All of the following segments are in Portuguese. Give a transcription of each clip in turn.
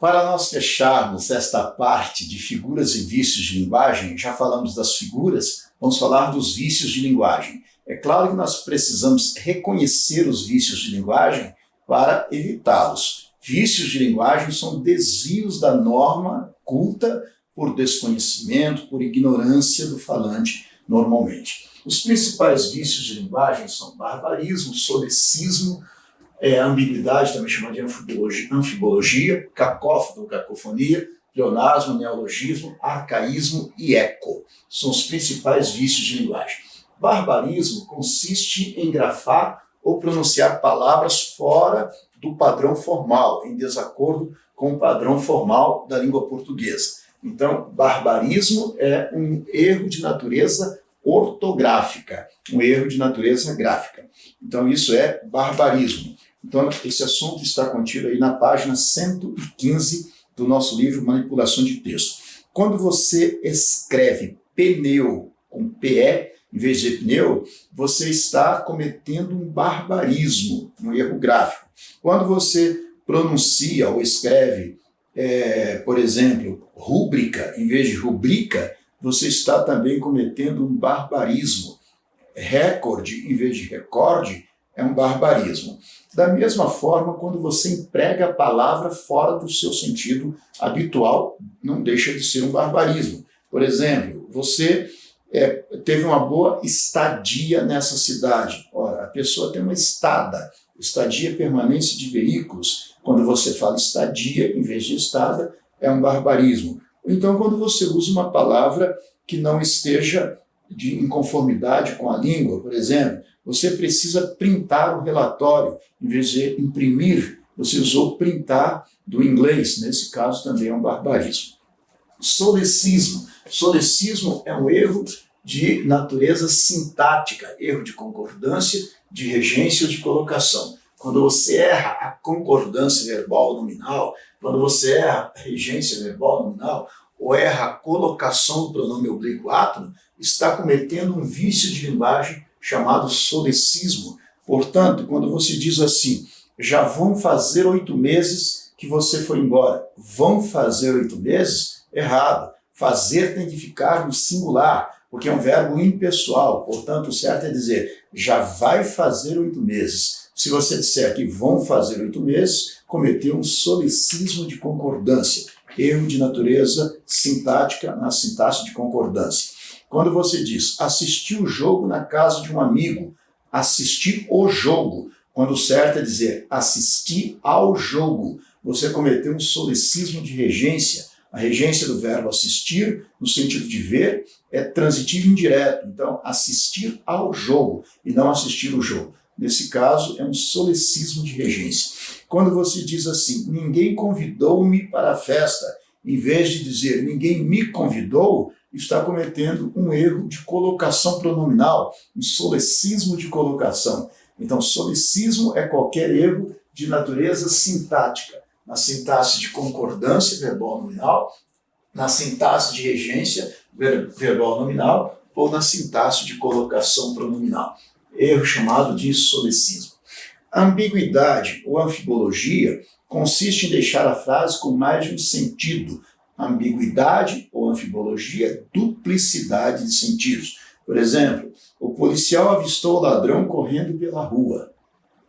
Para nós fecharmos esta parte de figuras e vícios de linguagem, já falamos das figuras, vamos falar dos vícios de linguagem. É claro que nós precisamos reconhecer os vícios de linguagem para evitá-los. Vícios de linguagem são desvios da norma culta por desconhecimento, por ignorância do falante normalmente. Os principais vícios de linguagem são barbarismo, solecismo, ambiguidade, também chamada de anfibologia, cacófono, cacofonia, pleonasmo, neologismo, arcaísmo e eco. São os principais vícios de linguagem. Barbarismo consiste em grafar ou pronunciar palavras fora do padrão formal, em desacordo com o padrão formal da língua portuguesa. Então, barbarismo é um erro de natureza ortográfica, um erro de natureza gráfica. Então, isso é barbarismo. Então, esse assunto está contido aí na página 115 do nosso livro Manipulação de Texto. Quando você escreve pneu com PE, em vez de pneu, você está cometendo um barbarismo, um erro gráfico. Quando você pronuncia ou escreve, por exemplo, rúbrica, em vez de rubrica, você está também cometendo um barbarismo. Recorde, em vez de recorde, é um barbarismo. Da mesma forma, quando você emprega a palavra fora do seu sentido habitual, não deixa de ser um barbarismo. Por exemplo, você teve uma boa estadia nessa cidade. Ora, a pessoa tem uma estadia permanência de veículos. Quando você fala estadia em vez de estada, é um barbarismo. Então, quando você usa uma palavra que não esteja em conformidade com a língua, por exemplo, você precisa printar o relatório, em vez de imprimir, você usou printar do inglês, nesse caso também é um barbarismo. Solecismo. Solecismo é um erro de natureza sintática, erro de concordância, de regência ou de colocação. Quando você erra a concordância verbal nominal, quando você erra a regência verbal nominal, ou erra a colocação do pronome oblíquo átono, está cometendo um vício de linguagem chamado solecismo. Portanto, quando você diz assim, já vão fazer 8 meses que você foi embora. Vão fazer 8 meses? Errado. Fazer tem que ficar no singular, porque é um verbo impessoal. Portanto, o certo é dizer, já vai fazer 8 meses. Se você disser que vão fazer 8 meses, cometeu um solecismo de concordância. Erro de natureza sintática na sintaxe de concordância. Quando você diz assistir o jogo na casa de um amigo, assistir o jogo, quando o certo é dizer assistir ao jogo, você cometeu um solecismo de regência. A regência do verbo assistir, no sentido de ver, é transitivo indireto. Então, assistir ao jogo e não assistir o jogo. Nesse caso, é um solecismo de regência. Quando você diz assim, ninguém convidou-me para a festa, em vez de dizer ninguém me convidou, está cometendo um erro de colocação pronominal, um solecismo de colocação. Então, solecismo é qualquer erro de natureza sintática, na sintaxe de concordância verbal nominal, na sintaxe de regência verbal nominal ou na sintaxe de colocação pronominal. Erro chamado de solecismo. Ambiguidade ou anfibologia consiste em deixar a frase com mais de um sentido. Ambiguidade ou anfibologia é duplicidade de sentidos. Por exemplo, o policial avistou o ladrão correndo pela rua.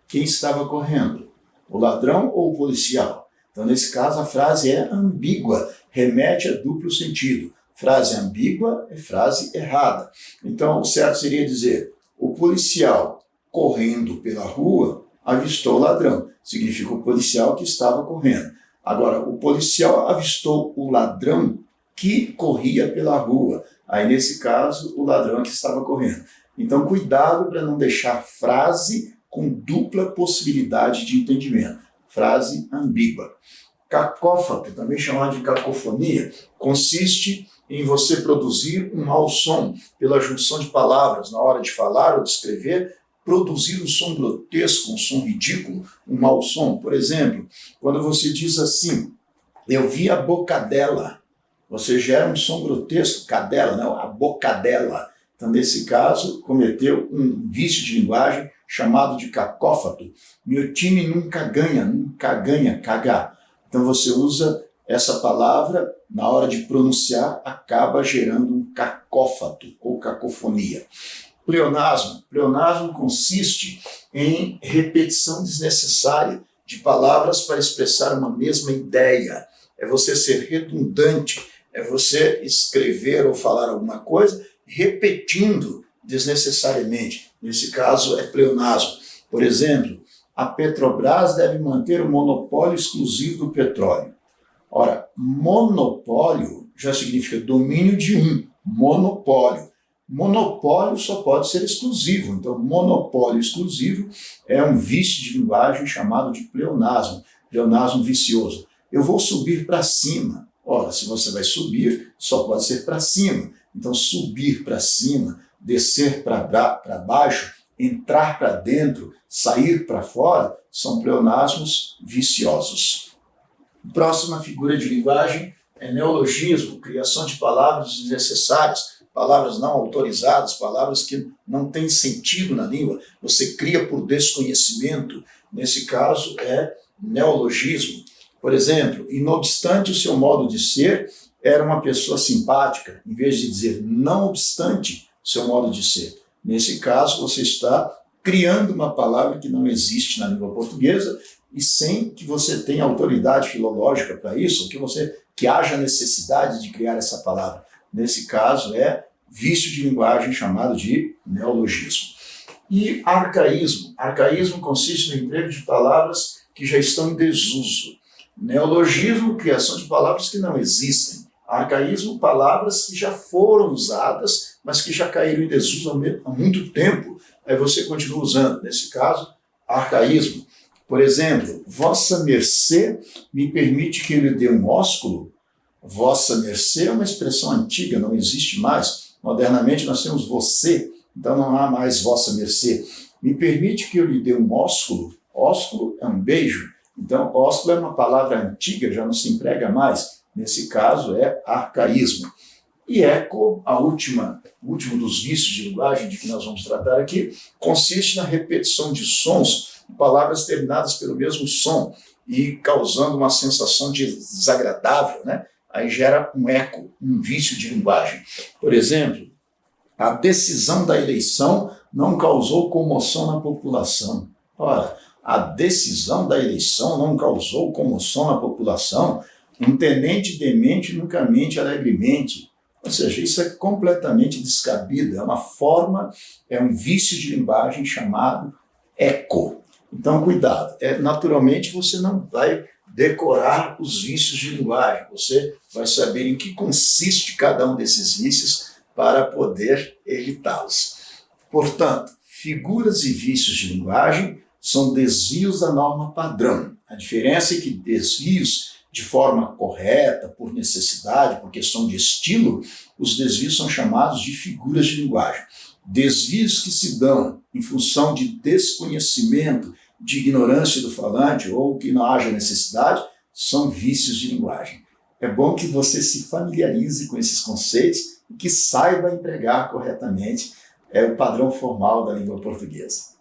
Quem estava correndo? O ladrão ou o policial? Então, nesse caso, a frase é ambígua, remete a duplo sentido. Frase ambígua é frase errada. Então, o certo seria dizer, o policial correndo pela rua avistou o ladrão. Significa o policial que estava correndo. Agora, o policial avistou o ladrão que corria pela rua. Aí, nesse caso, o ladrão que estava correndo. Então, cuidado para não deixar frase com dupla possibilidade de entendimento. Frase ambígua. Cacófato, também chamado de cacofonia, consiste em você produzir um mau som pela junção de palavras na hora de falar ou de escrever, produzir um som grotesco, um som ridículo, um mau som. Por exemplo, quando você diz assim, eu vi a bocadela, você gera um som grotesco, cadela, não, a bocadela. Então, nesse caso, cometeu um vício de linguagem chamado de cacófato. Meu time nunca ganha, cagar. Então, você usa essa palavra, na hora de pronunciar, acaba gerando um cacófato ou cacofonia. Pleonasmo. Pleonasmo consiste em repetição desnecessária de palavras para expressar uma mesma ideia. É você ser redundante, é você escrever ou falar alguma coisa repetindo desnecessariamente. Nesse caso, é pleonasmo. Por exemplo, a Petrobras deve manter o monopólio exclusivo do petróleo. Ora, monopólio já significa domínio de um, monopólio. Monopólio só pode ser exclusivo, então monopólio exclusivo é um vício de linguagem chamado de pleonasmo, pleonasmo vicioso. Eu vou subir para cima. Ora, se você vai subir, só pode ser para cima. Então subir para cima, descer para baixo, entrar para dentro, sair para fora, são pleonasmos viciosos. Próxima figura de linguagem é neologismo, criação de palavras desnecessárias, palavras não autorizadas, palavras que não têm sentido na língua, você cria por desconhecimento. Nesse caso é neologismo. Por exemplo, e não obstante o seu modo de ser, era uma pessoa simpática, em vez de dizer não obstante o seu modo de ser. Nesse caso, você está criando uma palavra que não existe na língua portuguesa e sem que você tenha autoridade filológica para isso, ou que haja necessidade de criar essa palavra. Nesse caso, é vício de linguagem chamado de neologismo. E arcaísmo. Arcaísmo consiste no emprego de palavras que já estão em desuso. Neologismo, criação de palavras que não existem. Arcaísmo, palavras que já foram usadas, mas que já caíram em desuso há muito tempo. Aí você continua usando. Nesse caso, arcaísmo. Por exemplo, vossa mercê me permite que eu lhe dê um ósculo. Vossa mercê é uma expressão antiga, não existe mais. Modernamente nós temos você, então não há mais vossa mercê. Me permite que eu lhe dê um ósculo. Ósculo é um beijo. Então, ósculo é uma palavra antiga, já não se emprega mais. Nesse caso, é arcaísmo. E eco, o último dos vícios de linguagem de que nós vamos tratar aqui, consiste na repetição de sons, palavras terminadas pelo mesmo som e causando uma sensação desagradável, né? Aí gera um eco, um vício de linguagem. Por exemplo, a decisão da eleição não causou comoção na população. Ora, a decisão da eleição não causou comoção na população. Um tenente demente nunca mente alegremente. Ou seja, isso é completamente descabido. É uma forma, é um vício de linguagem chamado eco. Então, cuidado. Naturalmente, você não vai decorar os vícios de linguagem. Você vai saber em que consiste cada um desses vícios para poder evitá-los. Portanto, figuras e vícios de linguagem são desvios da norma padrão. A diferença é que desvios de forma correta, por necessidade, por questão de estilo, os desvios são chamados de figuras de linguagem. Desvios que se dão em função de desconhecimento, de ignorância do falante ou que não haja necessidade, são vícios de linguagem. É bom que você se familiarize com esses conceitos e que saiba empregar corretamente o padrão formal da língua portuguesa.